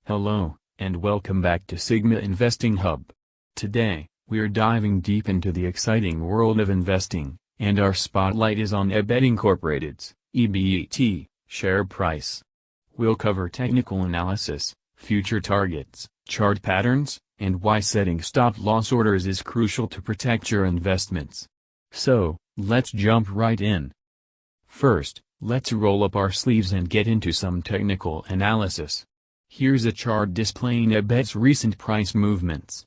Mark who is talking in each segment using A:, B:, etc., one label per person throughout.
A: Hello, and welcome back to Sigma Investing Hub. Today, we are diving deep into the exciting world of investing, and our spotlight is on Ebet Inc.'s EBET share price. We'll cover technical analysis, future targets, chart patterns, and why setting stop-loss orders is crucial to protect your investments. So, let's jump right in. First, let's roll up our sleeves and get into some technical analysis. Here's a chart displaying Ebet's recent price movements.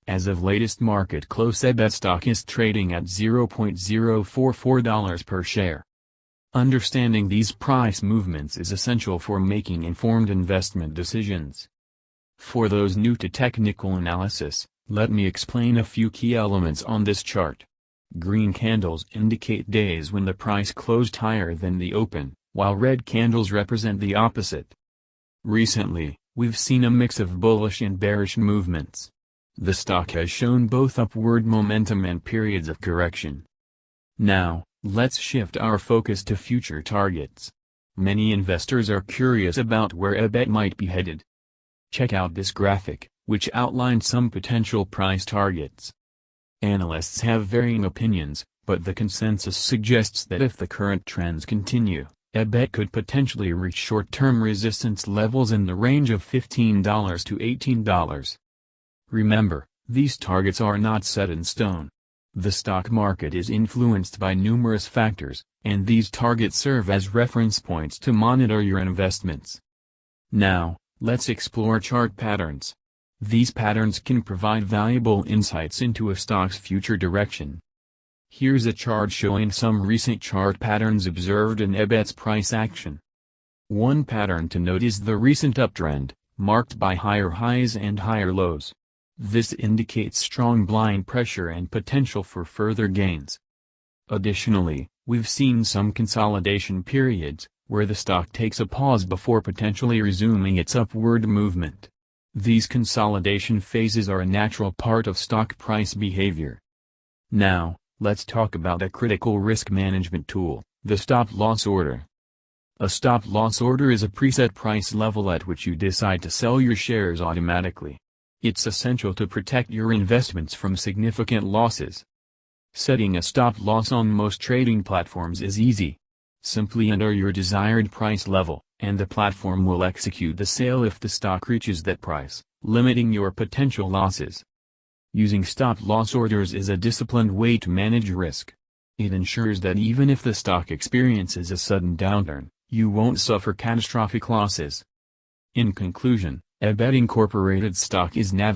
A: As of latest market close, Ebet stock is trading at $0.044 per share. Understanding these price movements is essential for making informed investment decisions. For those new to technical analysis, let me explain a few key elements on this chart. Green candles indicate days when the price closed higher than the open, while red candles represent the opposite. Recently, we've seen a mix of bullish and bearish movements. The stock has shown both upward momentum and periods of correction. Now, let's shift our focus to future targets. Many investors are curious about where Ebet might be headed. Check out this graphic, which outlines some potential price targets. Analysts have varying opinions, but the consensus suggests that if the current trends continue, Ebet could potentially reach short-term resistance levels in the range of $15 to $18. Remember, these targets are not set in stone. The stock market is influenced by numerous factors, and these targets serve as reference points to monitor your investments. Now, let's explore chart patterns. These patterns can provide valuable insights into a stock's future direction. Here's a chart showing some recent chart patterns observed in Ebet's price action. One pattern to note is the recent uptrend, marked by higher highs and higher lows. This indicates strong buying pressure and potential for further gains. Additionally, we've seen some consolidation periods, where the stock takes a pause before potentially resuming its upward movement. These consolidation phases are a natural part of stock price behavior. Now, let's talk about a critical risk management tool, the stop-loss order. A stop-loss order is a preset price level at which you decide to sell your shares automatically. It's essential to protect your investments from significant losses. Setting a stop-loss on most trading platforms is easy. Simply enter your desired price level, and the platform will execute the sale if the stock reaches that price, limiting your potential losses. Using stop-loss orders is a disciplined way to manage risk. It ensures that even if the stock experiences a sudden downturn, you won't suffer catastrophic losses. In conclusion, Ebet Incorporated stock is navigating